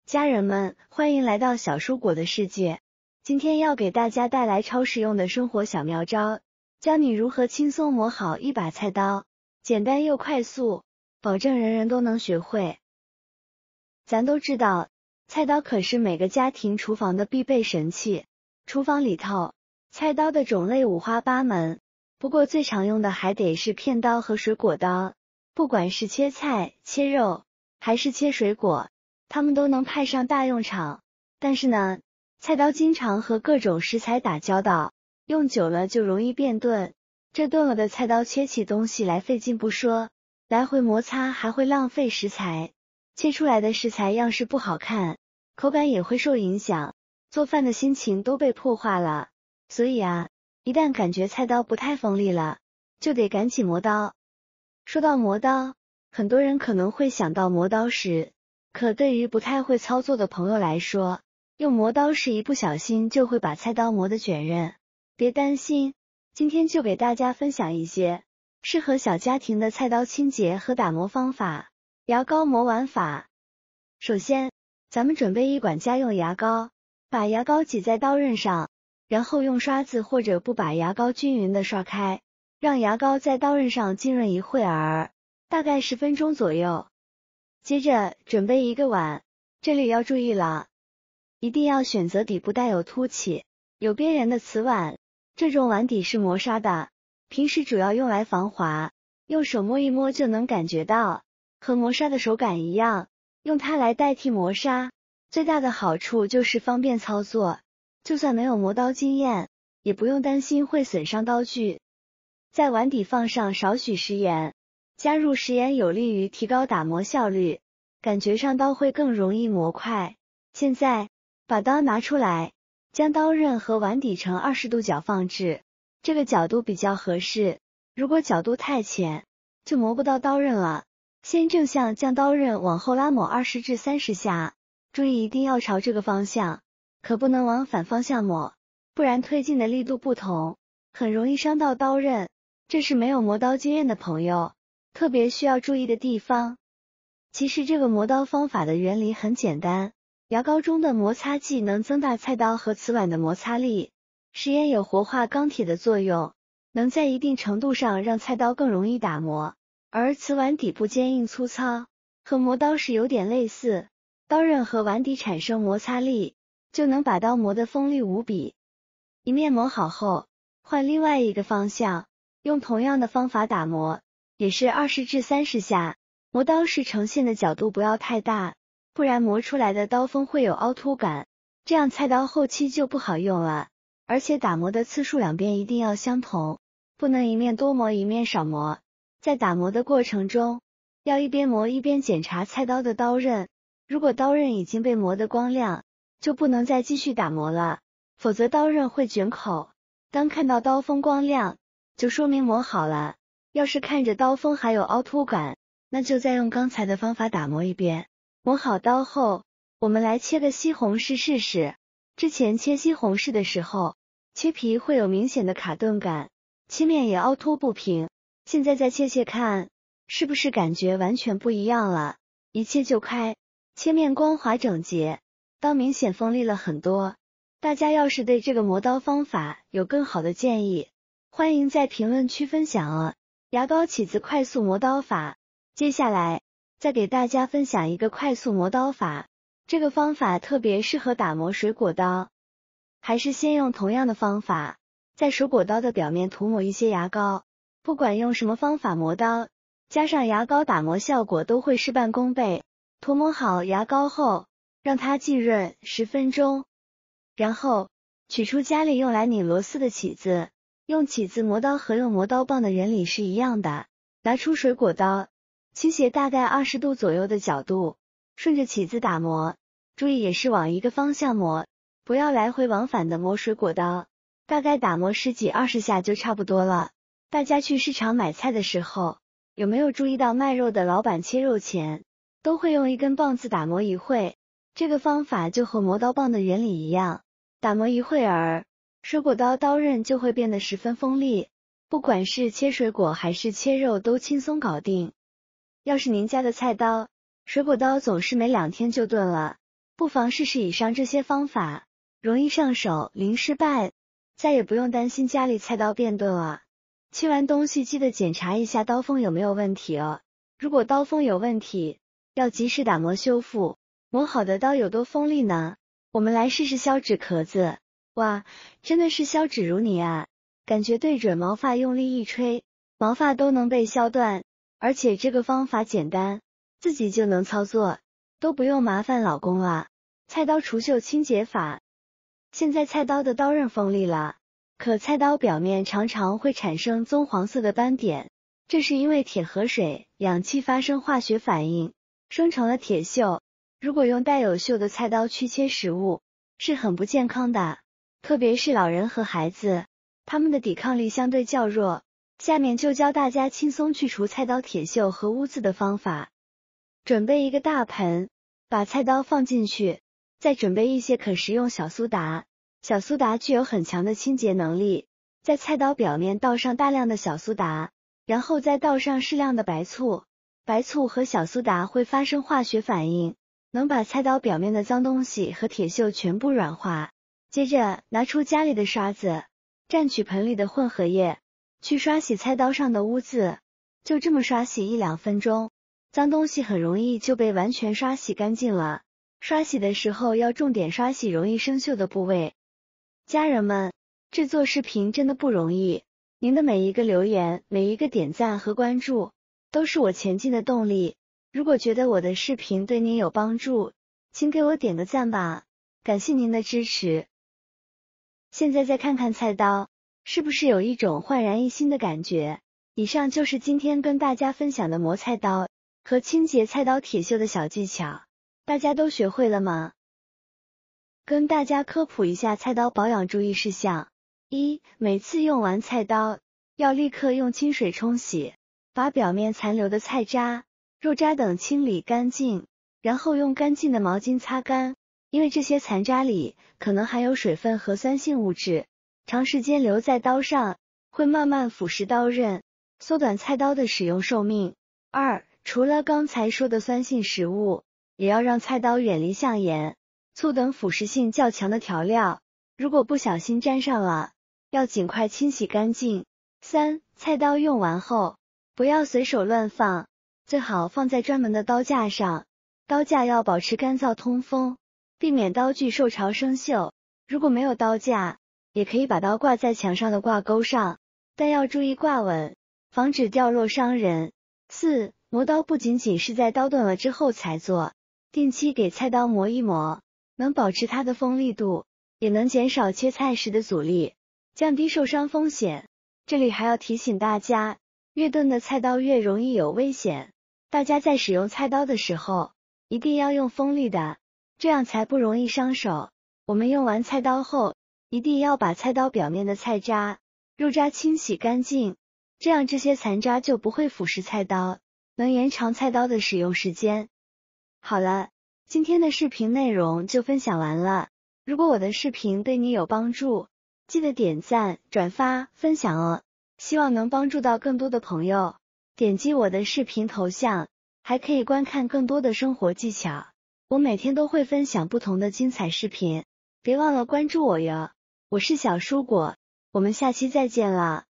家人们，欢迎来到小蔬果的世界。今天要给大家带来超实用的生活小妙招，教你如何轻松磨好一把菜刀，简单又快速，保证人人都能学会。咱都知道，菜刀可是每个家庭厨房的必备神器。厨房里头，菜刀的种类五花八门，不过最常用的还得是片刀和水果刀。不管是切菜、切肉，还是切水果，它们都能派上大用场。但是呢，菜刀经常和各种食材打交道，用久了就容易变钝。这钝了的菜刀切起东西来费劲不说，来回摩擦还会浪费食材，切出来的食材样式不好看，口感也会受影响，做饭的心情都被破坏了。所以啊，一旦感觉菜刀不太锋利了，就得赶紧磨刀。说到磨刀，很多人可能会想到磨刀石，可对于不太会操作的朋友来说，用磨刀石一不小心就会把菜刀磨得卷刃。别担心，今天就给大家分享一些适合小家庭的菜刀清洁和打磨方法。牙膏磨完法。首先，咱们准备一管家用牙膏，把牙膏挤在刀刃上，然后用刷子或者布把牙膏均匀的刷开，让牙膏在刀刃上浸润一会儿，大概10分钟左右。接着准备一个碗，这里要注意了，一定要选择底部带有凸起、有边缘的瓷碗，这种碗底是磨砂的，平时主要用来防滑，用手摸一摸就能感觉到，和磨砂的手感一样，用它来代替磨砂，最大的好处就是方便操作，就算没有磨刀经验，也不用担心会损伤刀具。在碗底放上少许食盐，加入食盐有利于提高打磨效率，感觉上刀会更容易磨快。现在把刀拿出来，将刀刃和碗底呈20度角放置，这个角度比较合适，如果角度太浅，就磨不到刀刃了。先正向将刀刃往后拉抹20至30下，注意一定要朝这个方向，可不能往反方向抹，不然推进的力度不同，很容易伤到刀刃，这是没有磨刀经验的朋友特别需要注意的地方。其实这个磨刀方法的原理很简单，牙膏中的摩擦剂能增大菜刀和瓷碗的摩擦力，食盐有活化钢铁的作用，能在一定程度上让菜刀更容易打磨。而瓷碗底部坚硬粗糙，和磨刀石有点类似，刀刃和碗底产生摩擦力，就能把刀磨得锋利无比。一面磨好后，换另外一个方向，用同样的方法打磨，也是20至30下，磨刀石呈现的角度不要太大，不然磨出来的刀锋会有凹凸感，这样菜刀后期就不好用了。而且打磨的次数两边一定要相同，不能一面多磨一面少磨。在打磨的过程中，要一边磨一边检查菜刀的刀刃，如果刀刃已经被磨得光亮，就不能再继续打磨了，否则刀刃会卷口。当看到刀锋光亮，就说明磨好了，要是看着刀锋还有凹凸感，那就再用刚才的方法打磨一遍。磨好刀后，我们来切个西红柿试试。之前切西红柿的时候，切皮会有明显的卡顿感，切面也凹凸不平，现在再切切看，是不是感觉完全不一样了？一切就开，切面光滑整洁，刀明显锋利了很多。大家要是对这个磨刀方法有更好的建议，欢迎在评论区分享哦。牙膏起子快速磨刀法，接下来再给大家分享一个快速磨刀法，这个方法特别适合打磨水果刀。还是先用同样的方法，在水果刀的表面涂抹一些牙膏，不管用什么方法磨刀，加上牙膏打磨效果都会事半功倍。涂抹好牙膏后，让它浸润10分钟，然后取出家里用来拧螺丝的起子，用起子磨刀和用磨刀棒的原理是一样的，拿出水果刀，倾斜大概20度左右的角度，顺着起子打磨，注意也是往一个方向磨，不要来回往返的磨水果刀，大概打磨10几20下就差不多了。大家去市场买菜的时候，有没有注意到卖肉的老板切肉前，都会用一根棒子打磨一会，这个方法就和磨刀棒的原理一样，打磨一会儿，水果刀刀刃就会变得十分锋利，不管是切水果还是切肉都轻松搞定。要是您家的菜刀、水果刀总是没2天就钝了，不妨试试以上这些方法，容易上手，零失败，再也不用担心家里菜刀变钝了。切完东西记得检查一下刀锋有没有问题哦，如果刀锋有问题，要及时打磨修复。磨好的刀有多锋利呢？我们来试试削纸壳子。哇，真的是削纸如泥啊，感觉对准毛发用力一吹，毛发都能被削断，而且这个方法简单，自己就能操作，都不用麻烦老公了。菜刀除锈清洁法。现在菜刀的刀刃锋利了，可菜刀表面常常会产生棕黄色的斑点，这是因为铁和水、氧气发生化学反应，生成了铁锈。如果用带有锈的菜刀去切食物，是很不健康的，特别是老人和孩子，他们的抵抗力相对较弱。下面就教大家轻松去除菜刀铁锈和污渍的方法。准备一个大盆，把菜刀放进去，再准备一些可食用小苏打。小苏打具有很强的清洁能力，在菜刀表面倒上大量的小苏打，然后再倒上适量的白醋。白醋和小苏打会发生化学反应，能把菜刀表面的脏东西和铁锈全部软化。接着拿出家里的刷子，蘸取盆里的混合液，去刷洗菜刀上的污渍。就这么刷洗1-2分钟，脏东西很容易就被完全刷洗干净了。刷洗的时候要重点刷洗容易生锈的部位。家人们，制作视频真的不容易，您的每一个留言、每一个点赞和关注，都是我前进的动力。如果觉得我的视频对您有帮助，请给我点个赞吧，感谢您的支持。现在再看看菜刀，是不是有一种焕然一新的感觉？以上就是今天跟大家分享的磨菜刀和清洁菜刀铁锈的小技巧，大家都学会了吗？跟大家科普一下菜刀保养注意事项。1. 每次用完菜刀，要立刻用清水冲洗，把表面残留的菜渣、肉渣等清理干净，然后用干净的毛巾擦干，因为这些残渣里可能含有水分和酸性物质，长时间留在刀上，会慢慢腐蚀刀刃，缩短菜刀的使用寿命。2. 除了刚才说的酸性食物，也要让菜刀远离像盐、醋等腐蚀性较强的调料，如果不小心沾上了，要尽快清洗干净。3. 菜刀用完后，不要随手乱放，最好放在专门的刀架上，刀架要保持干燥通风，避免刀具受潮生锈。如果没有刀架，也可以把刀挂在墙上的挂钩上，但要注意挂稳，防止掉落伤人。4. 磨刀不仅仅是在刀钝了之后才做，定期给菜刀磨一磨，能保持它的锋利度，也能减少切菜时的阻力，降低受伤风险。这里还要提醒大家，越钝的菜刀越容易有危险，大家在使用菜刀的时候，一定要用锋利的，这样才不容易伤手。我们用完菜刀后，一定要把菜刀表面的菜渣、肉渣清洗干净，这样这些残渣就不会腐蚀菜刀，能延长菜刀的使用时间。好了，今天的视频内容就分享完了。如果我的视频对你有帮助，记得点赞、转发、分享哦，希望能帮助到更多的朋友。点击我的视频头像，还可以观看更多的生活技巧。我每天都会分享不同的精彩视频，别忘了关注我哟。我是小蔬果，我们下期再见了。